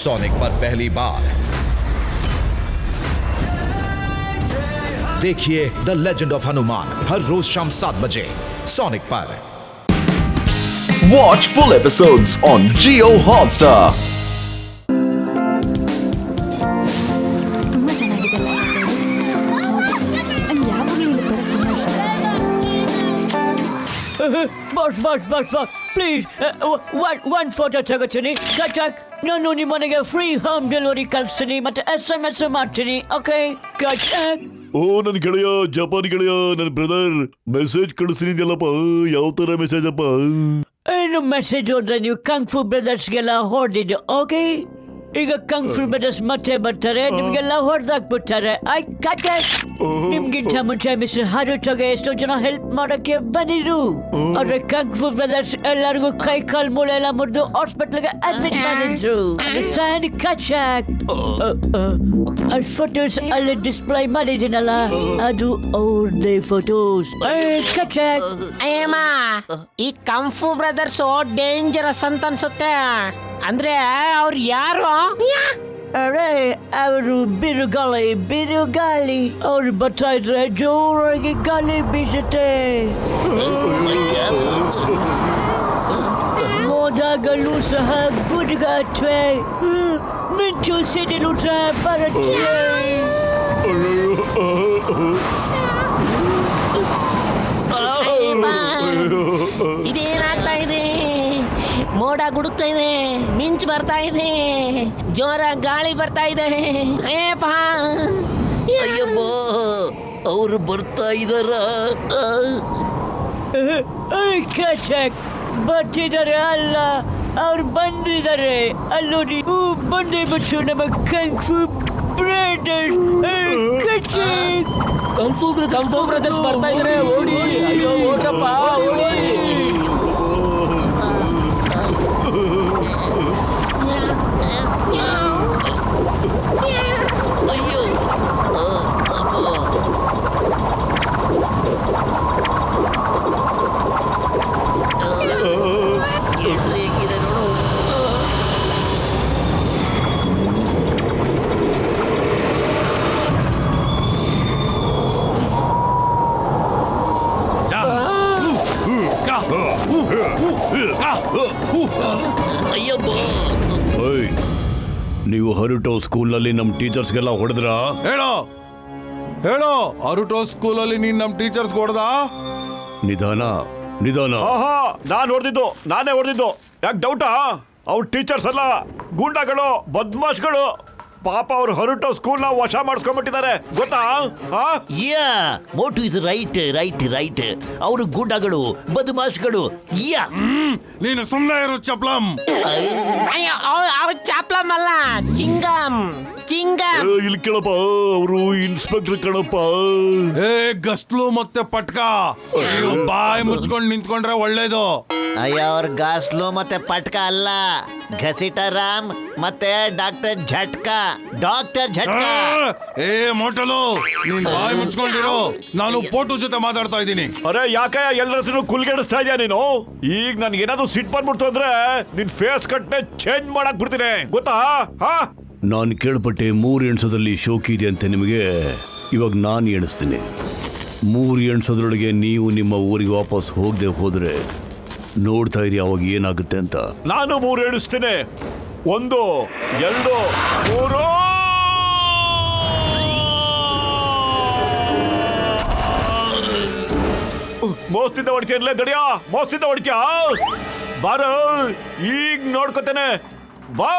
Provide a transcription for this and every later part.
Sonic पर पहली बार देखिए द लेजेंड ऑफ हनुमान हर रोज शाम 7 बजे सोनिक पर। Watch full episodes on Jio Hotstar. ತುಂಬಾ ಚೆನ್ನಾಗಿದೆ ನಂಗೆ ಯಾವಾಗಲೂ ಇಲ್ಲಿ ಬರೋದು ತುಂಬಾ ಇಷ್ಟ. ಬಾಸ್ ಪ್ಲೀಸ್ ಒನ್ ಫೋಟೋ ತಗೋತೀನಿ. ಕಚಾಕ್ ನಾನು ನಿಮ್ಮನೆಗೆ ಫ್ರೀ ಹೋಮ್ ಡೆಲಿವರಿ ಕಳಿಸ್ತೀನಿ ಮತ್ತೆ SMS ಮಾಡ್ತೀನಿ. ಓಕೆ ಕಚಾಕ್. ಓ ನನ್ನ ಗೆಳೆಯ ಜಪಾನ್ ಗೆಳೆಯ ನನ್ನ ಬ್ರದರ್ ಮೆಸೇಜ್ ಕಳಿಸ್ತಿದ್ಯಲ್ಲಪ್ಪ. ಯಾವ ತರ ಮೆಸೇಜ್ ಅಪ್ಪ? ಏನು ಮೆಸೇಜ್ ಹೋದ್ರೆ ನೀವು ಕಂಗ್ಫು ಬ್ರದರ್ಸ್ಗೆಲ್ಲ ಹೊಡೆದಿದ್ದು. ಓಕೆ ಈಗ ಕಂಗ್ಫು ಬ್ರದರ್ಸ್ ಮತ್ತೆ ಬರ್ತಾರೆ, ನಿಮ್ಗೆಲ್ಲ ಹೊಡೆದಾಕ್ಬಿಡ್ತಾರೆ. ಐ ಕಚಾಕ್. ನಿಮ್ಗಿಂತ ಮುಂಚೆ ಮಿಸ್ಟರ್ ಹರುಟೋಗೆ ಎಷ್ಟೋ ಜನ ಹೆಲ್ಪ್ ಮಾಡಕ್ಕೆ ಬಂದಿದ್ರು, ಆದ್ರೆ ಕಂಗ್ಫು ಬ್ರದರ್ಸ್ ಎಲ್ಲರಿಗೂ ಕೈ ಕಾಲ್ ಮೂಳೆ ಎಲ್ಲ ಮುರಿದು ಹಾಸ್ಪಿಟಲ್ಗೆ ಅಡ್ಮಿಟ್ ಮಾಡಿದ್ರು. ಅಂಡರ್ಸ್ಟ್ಯಾಂಡ್ ಕಚಾಕ್? ಫೋಟೋಸ್ ಅಲ್ಲಿ ಡಿಸ್ಪ್ಲೇ ಮಾಡಿದ್ದೀನಲ್ಲ, ಅದು ಅವ್ರದೇ ಫೋಟೋಸ್. ಕಚಾಕ್. ಅಯ್ಯಮ್ಮ, ಈ ಕಂಫು ಬ್ರದರ್ಸ್ ಡೇಂಜರಸ್ ಅಂತ ಅನ್ಸುತ್ತೆ. ಅಂದ್ರೆ ಅವ್ರು ಯಾರು? ಅರೆ ಅವರು ಬಿರುಗಾಳಿ ಅವ್ರು ಬರ್ತಾ ಇದ್ರೆ ಜೋರಾಗಿ ಗಾಳಿ ಬೀಸುತ್ತೆ. ಮೋಡಗಳು ಸಹ ಗುಡುಗತ್ವೆ, ಮಿಂಚು ಸಿಡಿಲು ಸಹ ಬರುತ್ತೆ. ಇದೇನಾಗ್ತಾ ಇದೆ? ಮೋಡ ಗುಡುಕ್ತಾ ಇದೆ, ಮಿಂಚು ಬರ್ತಾ ಇದೆ, ಜೋರ ಗಾಳಿ ಬರ್ತಾ ಇದೆ. ಅಯ್ಯಬ್ಬ, ಅವರು ಬರ್ತಾ ಇದಾರ. ಬರ್ತಿದ್ದಾರೆ ಅಲ್ಲ, ಅವ್ರು ಬಂದಿದ್ದಾರೆ. ಅಲ್ಲೋಡಿ ಬಂದೇ ಬಿಟ್ಟು ನಮ್ಮ ಕಂಫು ಬ್ರದರ್ಸ್. ಕಂಫು ಬ್ರದರ್ಸ್ ಬರ್ತಾ ಇದ್ದಾರೆ. ಓಡಿ, ಅಯ್ಯೋ ಓಟಪ್ಪ, ಓಡಿ. ಅಯ್ಯೋ ಹೇಗಿದೆ ನೋಡು. ಅಯ್ಯಬ್ಬ, ನೀವು ಹರುಟೋ ಸ್ಕೂಲ್ನಲ್ಲಿ ನಮ್ಮ ಟೀಚರ್ಸ್ಗೆಲ್ಲ ಹೊಡೆದ್ರಾ? ಹೇಳೋ ಹರುಟೋ ಸ್ಕೂಲಲ್ಲಿ ನೀನ್ ನಮ್ ಟೀಚರ್ಸ್ ಹೊಡೆದ? ನಿಧಾನ. ನಾನೇ ಹೊಡೆದಿದ್ದು. ಯಾಕೆ ಡೌಟಾ? ಅವ್ರ ಟೀಚರ್ಸ್ ಅಲ್ಲ, ಗೂಂಡಾಗಳು, ಬದ್ಮಾಶ್ಗಳು. ಪಾಪ ಅವ್ರು ಹರುಟೋ ಸ್ಕೂಲ್ ನ ವಶ ಮಾಡಿಸ್ಕೊಂಡ್ಬಿಟ್ಟಿದ್ದಾರೆ, ಗೊತ್ತಾ? ಯಾ ಮೋಟು ಇಸ್ ರೈಟ್. ಅವರು ಗೂಂಡಾಗಳು, ಬದಮಾಶ್ಗಳು. ಯಾ ನೀನು ಸುಮ್ಮನೆ ಇರು ಚಪ್ಲಂ. ಅಯ್ಯೋ, ಅವ್ರು ಚಾಪ್ಲಮ್ ಅಲ್ಲ, ಚಿಂಗಮ್. ಇಲ್ಲಿ ಕೇಳಪ್ಪ, ಅವರು ಇನ್ಸ್ಪೆಕ್ಟರ್ ಕಣಪ್ಪ. ಏ ಗಸ್ಲು ಮತ್ತೆ ಪಟ್ಕ, ಬಾಯಿ ಮುಚ್ಕೊಂಡು ನಿಂತ್ಕೊಂಡ್ರೆ ಒಳ್ಳೇದು. ಅಯ್ಯ, ಅವ್ರ ಗಾಸ್ಲು ಮತ್ತೆ ಪಟ್ಕ ಅಲ್ಲ, ಘಸಿಟ ರಾಮ್ ಮತ್ತೆ ಡಾಕ್ಟರ್ ಝಟ್ಕಾ. ಏ ಮೋಟಲು, ನೀನ್ ಬಾಯಿ ಮುಚ್ಕೊಂಡಿರೋ. ನಾನು ಪೋಟು ಜೊತೆ ಮಾತಾಡ್ತಾ ಇದ್ದೀನಿ. ಅರೆ ಯಾಕೆ ಎಲ್ಲರ ಹೆಸರು ಕುಲ್ಗೆಡಿಸ್ತಾ ಇದೆಯಾ ನೀನು? ಈಗ ನನ್ಗೆ ಏನಾದ್ರು ಸಿಟ್ ಬಂದ್ಬಿಡ್ತು ಅಂದ್ರೆ ನಿನ್ ಫೇಸ್ ಕಟ್ನೆ ಚೇಂಜ್ ಮಾಡಕ್ ಬಿಡ್ತೀನಿ, ಗೊತ್ತಾ? ನಾನು ಕೇಳ್ಪಟ್ಟೆ 3 ಎಣ್ಸೋದಲ್ಲಿ ಶೋಕಿ ಇದೆ ಅಂತ ನಿಮಗೆ. ಇವಾಗ ನಾನು ಎಣಿಸ್ತೀನಿ. 3 ಎಣ್ಸೋದ್ರೊಳಗೆ ನೀವು ನಿಮ್ಮ ಊರಿಗೆ ವಾಪಸ್ ಹೋಗದೆ ಹೋದ್ರೆ ನೋಡ್ತಾ ಇರಿ ಅವಾಗ ಏನಾಗುತ್ತೆ ಅಂತ. ನಾನು 3 ಎಣಿಸ್ತೀನಿ. 1 2 3. ಮೋಸ್ತಿಂದ ಹೊಡಿತೀಯನ್ಲೇ ದಡಿಯಾ, ಮೋಸ್ತಿಂದ ಹೊಡಿತೀಯ? ಬಾರ, ಈಗ ನೋಡ್ಕೊತೇನೆ, ಬಾ.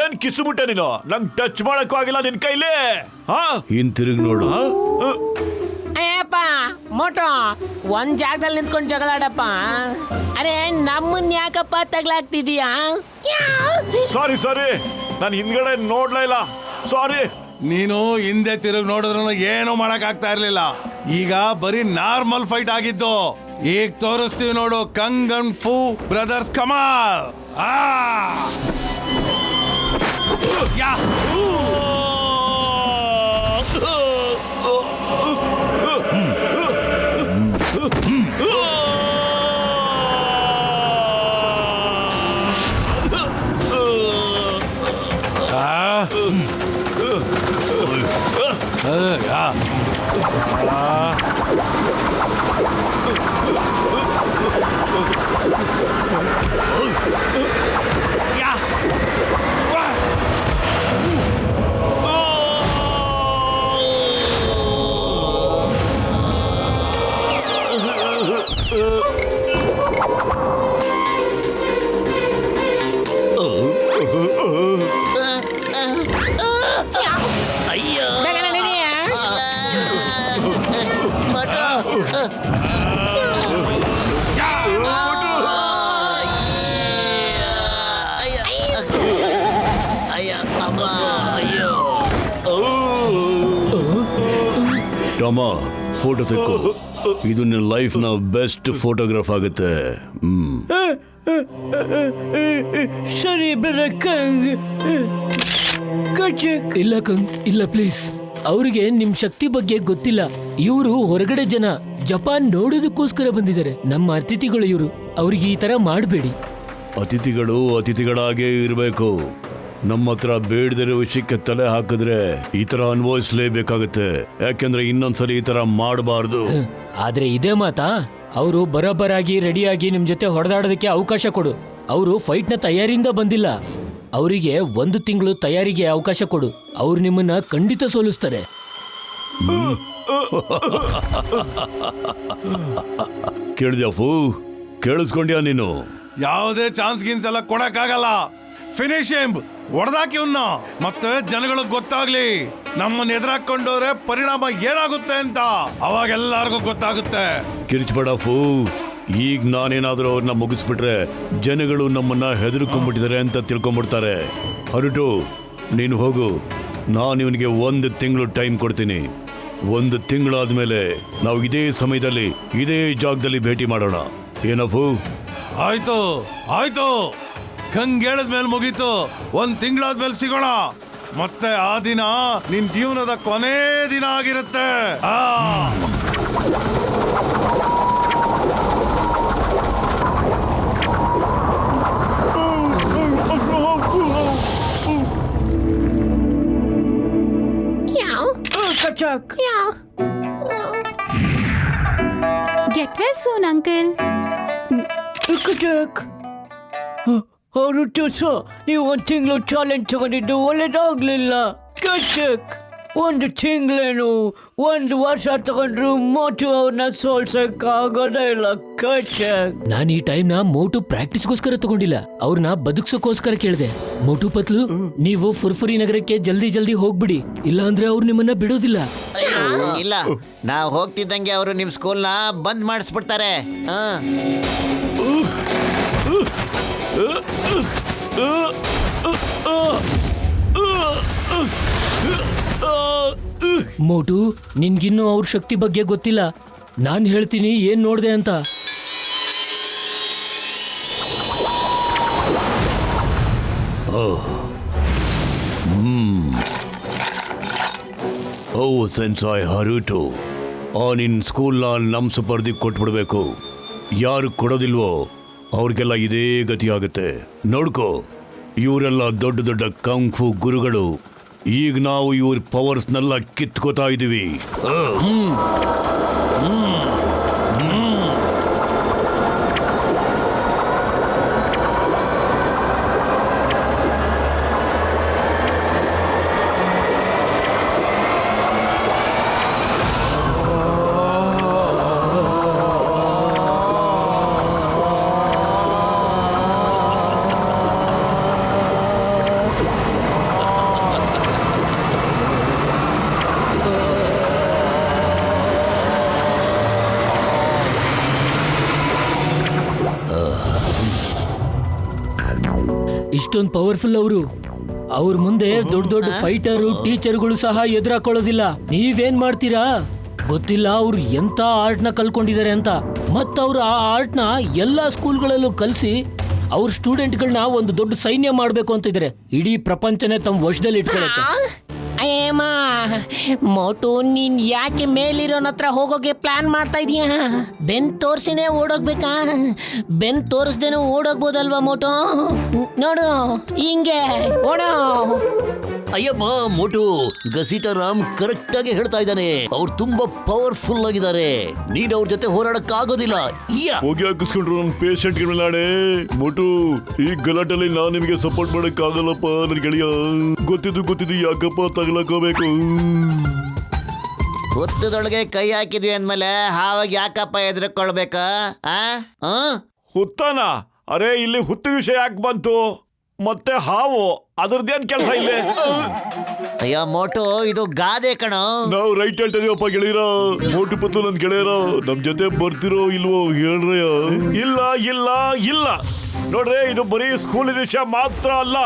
ಏನ್ ಕಿಸ್ಬಿಟ್ಟೆ ನೀನು? ನಂಗೆ ಟಚ್ ಮಾಡಕ್ಕೂ ಆಗಿಲ್ಲ ನಿನ್ ಕೈಲಿ. ಹಿಂತಿರುಗಿ ನೋಡು. ಮೋಟೋ ಒಂದ್ ಜಾಗದಲ್ಲಿ ನಿಂತ್ಕೊಂಡು ಜಗಳಾಡಪ್ಪ. ಅರೆ ನಮ್ಮನ್ ಯಾಕಪ್ಪ ತಗ್ಲಾಗ್ತಿದೀಯಾ? ಸಾರಿ ನಾನು ಹಿಂದ್ಗಡೆ ನೋಡ್ಲೇ ಇಲ್ಲ, ಸಾರಿ. ನೀನು ಹಿಂದೆ ತಿರುಗಿ ನೋಡಿದ್ರು ಏನು ಮಾಡಕ್ ಆಗ್ತಾ ಇರ್ಲಿಲ್ಲ. ಈಗ ಬರೀ ನಾರ್ಮಲ್ ಫೈಟ್ ಆಗಿದ್ದು. ಈಗ ತೋರಿಸ್ತೀವಿ ನೋಡು ಕಂಗನ್ ಫೂ ಬ್ರದರ್ಸ್ ಕಮಾಲ್. ಯಾ ಟಾಮ, ಫೋಟೋ ತೆಕ್ಕು. ಇದು ನಿನ್ನ ಲೈಫ್ ನ ಬೆಸ್ಟ್ ಫೋಟೋಗ್ರಾಫ್ ಆಗುತ್ತೆ. ಸರಿ ಬ್ರದರ್ ಕಂಗ್. ಇಲ್ಲ ಕಂಗ್, ಇಲ್ಲ ಪ್ಲೀಸ್. ಅವ್ರಿಗೆ ನಿಮ್ ಶಕ್ತಿ ಬಗ್ಗೆ ಗೊತ್ತಿಲ್ಲ. ಇವರು ಹೊರಗಡೆ ಜನ, ಜಪಾನ್ ನೋಡೋದಕ್ಕೋಸ್ಕರ ಬಂದಿದ್ದಾರೆ. ನಮ್ಮ ಅತಿಥಿಗಳು ಇವರು. ಅವ್ರಿಗೆ ಈ ತರ ಮಾಡಬೇಡಿ. ಅತಿಥಿಗಳು ಅತಿಥಿಗಳಾಗೇ ಇರಬೇಕು. ನಮ್ಮ ಹತ್ರ ಬೇಡದಿರೋ ವಿಷಯಕ್ಕೆ ತಲೆ ಹಾಕಿದ್ರೆ ಈ ತರ ಅನುಭವಿಸ್ಲೇಬೇಕಾಗತ್ತೆ. ಯಾಕೆಂದ್ರೆ ಇನ್ನೊಂದ್ಸರಿ ಈ ತರ ಮಾಡಬಾರ್ದು. ಆದ್ರೆ ಇದೇ ಮಾತಾ? ಅವರು ಬರೋಬ್ಬರಾಗಿ ರೆಡಿಯಾಗಿ ನಿಮ್ ಜೊತೆ ಹೊಡೆದಾಡೋದಕ್ಕೆ ಅವಕಾಶ ಕೊಡು. ಅವರು ಫೈಟ್ ನ ತಯಾರಿಯಿಂದ ಬಂದಿಲ್ಲ. ಅವರಿಗೆ 1 ತಿಂಗಳು ತಯಾರಿಗೆ ಅವಕಾಶ ಕೊಡು. ಅವ್ರು ನಿಮ್ಮನ್ನ ಖಂಡಿತ ಸೋಲಿಸ್ತಾರೆ. ಕೇಳಿದ್ಯಾ ಫೂ? ಕೇಳಿಸ್ಕೊಂಡ್ಯಾ ನೀನು? ಯಾವುದೇ ಚಾನ್ಸ್ ಗಿನ್ಸ್ ಎಲ್ಲ ಕೊಡಕ್ಕಾಗಲ್ಲ. ಫಿನಿಶ್ ಹಿಮ್, ಹೊಡೆದಾಕಿ ಇವನ್ನ. ಮತ್ತೆ ಜನಗಳಿಗೆ ಗೊತ್ತಾಗ್ಲಿ ನಮ್ಮನ್ನ ಎದುರಾಕೊಂಡವ್ರೆ ಪರಿಣಾಮ ಏನಾಗುತ್ತೆ ಅಂತ. ಅವಾಗ ಎಲ್ಲಾರ್ಗೂ ಗೊತ್ತಾಗುತ್ತೆ. ಕಿರಿಚ್ಬೇಡ ಫೂ. ಈಗ ನಾನೇನಾದ್ರೂ ಅವ್ರನ್ನ ಮುಗಿಸ್ಬಿಟ್ರೆ ಜನಗಳು ನಮ್ಮನ್ನ ಹೆದರ್ಕೊಂಡ್ಬಿಟ್ಟಿದ್ದಾರೆ ಅಂತ ತಿಳ್ಕೊಂಡ್ಬಿಡ್ತಾರೆ. ಹೊರಟು ನೀನು ಹೋಗು. ನಾನು ಇವನಿಗೆ 1 ತಿಂಗಳು ಟೈಮ್ ಕೊಡ್ತೀನಿ. 1 ತಿಂಗಳಾದ್ಮೇಲೆ ನಾವು ಇದೇ ಸಮಯದಲ್ಲಿ ಇದೇ ಜಾಗದಲ್ಲಿ ಭೇಟಿ ಮಾಡೋಣ. ಏನಫು? ಆಯ್ತು ಆಯ್ತು. ಕಂಗ್ ಹೇಳಿದ್ಮೇಲೆ ಮುಗೀತು. 1 ತಿಂಗಳಾದ್ಮೇಲೆ ಸಿಗೋಣ. ಮತ್ತೆ ಆ ದಿನ ನಿನ್ ಜೀವನದ ಕೊನೆ ದಿನ ಆಗಿರುತ್ತೆ. Get well soon, uncle. ಅವರು ನೀವು 1 ತಿಂಗಳು ಚಾಲೆಂಜ್ ತಗೊಂಡಿದ್ದು ಒಳ್ಳೇದಾಗ್ಲಿಲ್ಲ. ಕಚಕ್ 1 ತಿಂಗಳೇನು 1 ವರ್ಷ ತಗೊಂಡ್ರು ಮೋಟು ಅವ್ರನ್ನ ಸೋಲ್ಸಕ್ಕಾಗೋದೇ ಇಲ್ಲ. ಕಚಕ್ ನಾನು ಈ ಟೈಮ್ನ ಮೋಟು ಪ್ರಾಕ್ಟೀಸ್ಗೋಸ್ಕರ ತಗೊಂಡಿಲ್ಲ, ಅವ್ರನ್ನ ಬದುಕ್ಸೋಕೋಸ್ಕರ ಕೇಳಿದೆ. ಮೋಟು ಪತ್ಲು, ನೀವು ಫುರ್ಫುರಿ ನಗರಕ್ಕೆ ಜಲ್ದಿ ಹೋಗ್ಬಿಡಿ, ಇಲ್ಲ ಅಂದ್ರೆ ಅವ್ರು ನಿಮ್ಮನ್ನ ಬಿಡೋದಿಲ್ಲ. ಇಲ್ಲ, ನಾವು ಹೋಗ್ತಿದ್ದಂಗೆ ಅವರು ನಿಮ್ ಸ್ಕೂಲ್ನ ಬಂದ್ ಮಾಡಿಸ್ಬಿಡ್ತಾರೆ. ಮೋಟು, ನಿನ್ಗಿನ್ನೂ ಅವ್ರ ಶಕ್ತಿ ಬಗ್ಗೆ ಗೊತ್ತಿಲ್ಲ. ನಾನ್ ಹೇಳ್ತೀನಿ ಏನ್ ನೋಡ್ದೆ ಅಂತ. ಓ ಸೆನ್ಸಾಯ್ ಹರುಟು, ನಿನ್ ಸ್ಕೂಲ್ನ ನಮ್ ಸುಪರ್ದಿಗೆ ಕೊಟ್ಬಿಡ್ಬೇಕು. ಯಾರು ಕೊಡೋದಿಲ್ವೋ ಅವ್ರಿಗೆಲ್ಲ ಇದೇ ಗತಿ ಆಗುತ್ತೆ. ನೋಡ್ಕೋ, ಇವರೆಲ್ಲ ದೊಡ್ಡ ದೊಡ್ಡ ಕಂಫು ಗುರುಗಳು. ಈಗ ನಾವು ಇವ್ರ ಪವರ್ಸ್ನೆಲ್ಲ ಕಿತ್ಕೋತಾ ಇದೀವಿ. ಇಷ್ಟೊಂದು ಪವರ್ಫುಲ್ ಅವರು. ಅವ್ರ ಮುಂದೆ ದೊಡ್ಡ ದೊಡ್ಡ ಫೈಟರು ಟೀಚರ್ಗಳು ಸಹ ಎದುರಾಕೊಳ್ಳೋದಿಲ್ಲ. ನೀವೇನ್ ಮಾಡ್ತೀರಾ ಗೊತ್ತಿಲ್ಲ. ಅವ್ರು ಎಂತ ಆರ್ಟ್ ನ ಕಲ್ಕೊಂಡಿದ್ದಾರೆ ಅಂತ. ಮತ್ತವ್ರು ಆ ಆರ್ಟ್ ನ ಎಲ್ಲಾ ಸ್ಕೂಲ್ಗಳಲ್ಲೂ ಕಲಿಸಿ ಅವ್ರ ಸ್ಟೂಡೆಂಟ್ಗಳನ್ನ ಒಂದು ದೊಡ್ಡ ಸೈನ್ಯ ಮಾಡ್ಬೇಕು ಅಂತ ಇದಾರೆ. ಇಡೀ ಪ್ರಪಂಚನೇ ತಮ್ಮ ವಶದಲ್ಲಿ ಇಟ್ಕೊಳತ್ತೆ. ಅಯ್ಯಮ್ಮ ಮೋಟು, ನೀನ್ ಯಾಕೆ ಮೇಲಿರೋನ ಹತ್ರ ಹೋಗೋಕೆ ಪ್ಲಾನ್ ಮಾಡ್ತಾ ಇದೀಯ? ಬೆನ್ ತೋರ್ಸಿನೇ ಓಡೋಗ್ಬೇಕಾ? ಬೆನ್ ತೋರಿಸ್ದೇನು ಓಡೋಗ್ಬೋದಲ್ವಾ ಮೋಟು? ನೋಡು ಹಿಂಗೆ ಓಡೋ. ಅಯ್ಯಮ್ಮ ಮೋಟು, ಗಸಿಟರಾಮ್ ಕರೆಕ್ಟ್ ಆಗಿ ಹೇಳ್ತಾ ಇದ್ದಾನೆ. ಅವ್ರು ತುಂಬಾ ಪವರ್ಫುಲ್ ಆಗಿದ್ದಾರೆ. ನೀನ್ ಅವ್ರ ಜೊತೆ ಹೋರಾಡಕ್ ಆಗೋದಿಲ್ಲ. ಹೋಗಿ ಹಾಕಿಸ್ಕೊಂಡ್ರು ನನ್ನ ಪೇಷಂಟ್ ನಾಳೆ. ಮೋಟು, ಈ ಗಲಾಟಲ್ಲಿ ನಾನ್ ನಿಮಗೆ ಸಪೋರ್ಟ್ ಮಾಡಕ್ ಆಗಲ್ಲಪ್ಪ ನನ್ ಗೆಳೆಯ. ಗೊತ್ತಿದ್ದು ಯಾಕಪ್ಪ ತಗಲಕೋಬೇಕು? ಹುತ್ತದೊಳಗೆ ಕೈ ಹಾಕಿದ್ವಿ ಅಂದ್ಮೇಲೆ ಹಾವಾಗ ಯಾಕಪ್ಪ ಎದುರ್ಕೊಳ್ಬೇಕ? ಹುತ್ತಾನ? ಅರೆ, ಇಲ್ಲಿ ಹುತ್ತು ವಿಷಯ ಯಾಕೆ ಬಂತು? ಮತ್ತೆ ಹಾವು ಅದ್ರದ್ದೇನ್ ಕೆಲಸ ಇಲ್ಲೇ? ಅಯ್ಯೋ ಮೋಟು, ಇದು ಗಾದೆ ಕಣೋ. ನಾವು ರೈಟ್ ಹೇಳ್ತಾ ಇದೀವಪ್ಪ ಗೆಳೆಯರ. ಮೋಟು ಪತ್ತು ನನ್ ಗೆಳೆಯರ ನಮ್ ಜೊತೆ ಬರ್ತಿರೋ ಇಲ್ವೋ ಹೇಳ್ರಯ್ಯ. ಇಲ್ಲ ಇಲ್ಲ ಇಲ್ಲ ನೋಡ್ರಿ, ಇದು ಬರೀ ಸ್ಕೂಲಿನ ವಿಷಯ ಮಾತ್ರ ಅಲ್ಲ.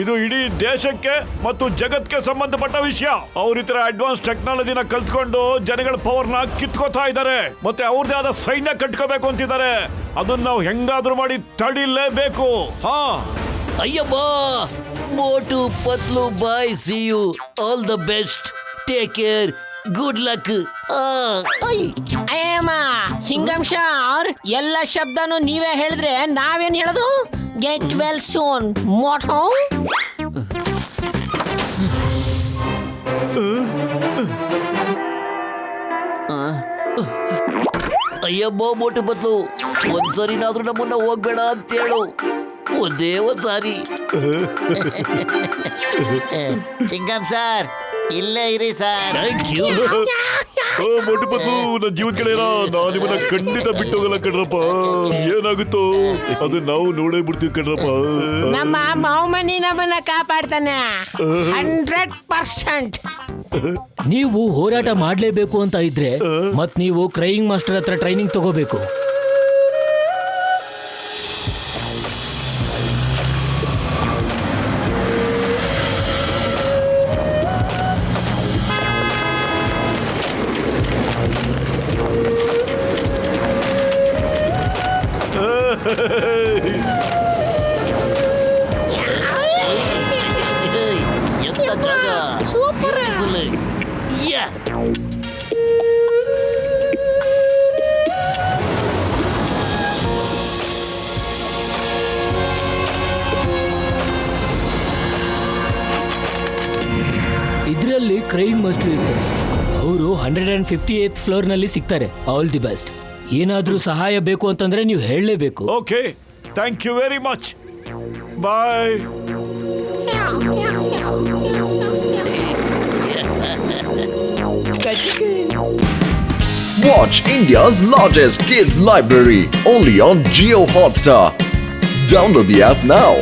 ಇದು ಇಡೀ ದೇಶಕ್ಕೆ ಮತ್ತು ಜಗತ್ಗೆ ಸಂಬಂಧಪಟ್ಟ ವಿಷಯ. ಅವ್ರ ಈ ತರ ಅಡ್ವಾನ್ಸ್ ಟೆಕ್ನಾಲಜಿನ ಕಲ್ತ್ಕೊಂಡು ಜನಗಳ ಪವರ್ನ ಕಿತ್ಕೋತಾ ಇದ್ದಾರೆ. ಮತ್ತೆ ಅವ್ರದೇ ಆದ ಸೈನ್ಯ ಕಟ್ಕೋಬೇಕು ಅಂತಿದ್ದಾರೆ. ಅದನ್ನ ನಾವು ಹೆಂಗಾದ್ರೂ ಮಾಡಿ ತಡಿಲೇಬೇಕು. ಹಾ ಅಯ್ಯಮ್ಮ Motu Patlu, bye, see you, all the best, take care, good luck. ಅಯ್ಯಮ್ಮ ಸಿಂಗಂ ಶಾರ್, ಎಲ್ಲ ಶಬ್ದನು ನೀವೇ ಹೇಳಿದ್ರೆ ನಾವೇನ್ ಹೇಳೋದು? Get well soon Motu. ಅಯ್ಯಮ್ಮ ಮೋಟು ಪತ್ಲು, ಒಂದ್ಸರಿನಾದ್ರೂ ನಮ್ಮನ್ನ ಹೋಗ್ಬೇಡ ಅಂತ ಹೇಳು. ಒಂದೇ ಒಂದ್ಸಾರಿ. ಸಿಂಗಂ ಸರ್, ಇಲ್ಲೇ ಇರಿ sir. Thank you. Motu Patlu, ನನ್ನ ಜೀವದ ಗೆಳೆಯರ, ನಾನು ನಿಮ್ಮನ್ನ ಖಂಡಿತ ಬಿಟ್ಟು ಹೋಗಲ್ಲ ಕಣ್ರಪ್ಪ. ಏನಾಗುತ್ತೋ ಅದು ನಾವು ನೋಡೇ ಬಿಡ್ತೀವಿ ಕಣ್ರಪ್ಪ. ನಮ್ಮ ಮಾವಮನಿ ನಮ್ಮನ್ನ ಕಾಪಾಡ್ತಾನೆ 100%. ನೀವು ಹೋರಾಟ ಮಾಡ್ಲೇಬೇಕು ಅಂತ ಇದ್ರೆ ಮತ್ ನೀವು ಕ್ರೈಯಿಂಗ್ ಮಾಸ್ಟರ್ ಹತ್ರ ಟ್ರೈನಿಂಗ್ ತಗೋಬೇಕು. ಎಂತ ಜಾಗ, ಸೂಪರ್. ಇದರಲ್ಲಿ ಕ್ರೈಯಿಂಗ್ ಮಾಸ್ಟರ್ ಇರ್ತಾರೆ. ಅವರು 158th ಫ್ಲೋರ್ ನಲ್ಲಿ ಸಿಗ್ತಾರೆ. All the best. ಏನಾದ್ರೂ ಸಹಾಯ ಬೇಕು ಅಂತಂದ್ರೆ ನೀವು ಹೇಳಲೇಬೇಕು. Okay, thank you very much. Bye. Watch India's largest kids library only on Jio Hotstar. Download the app now.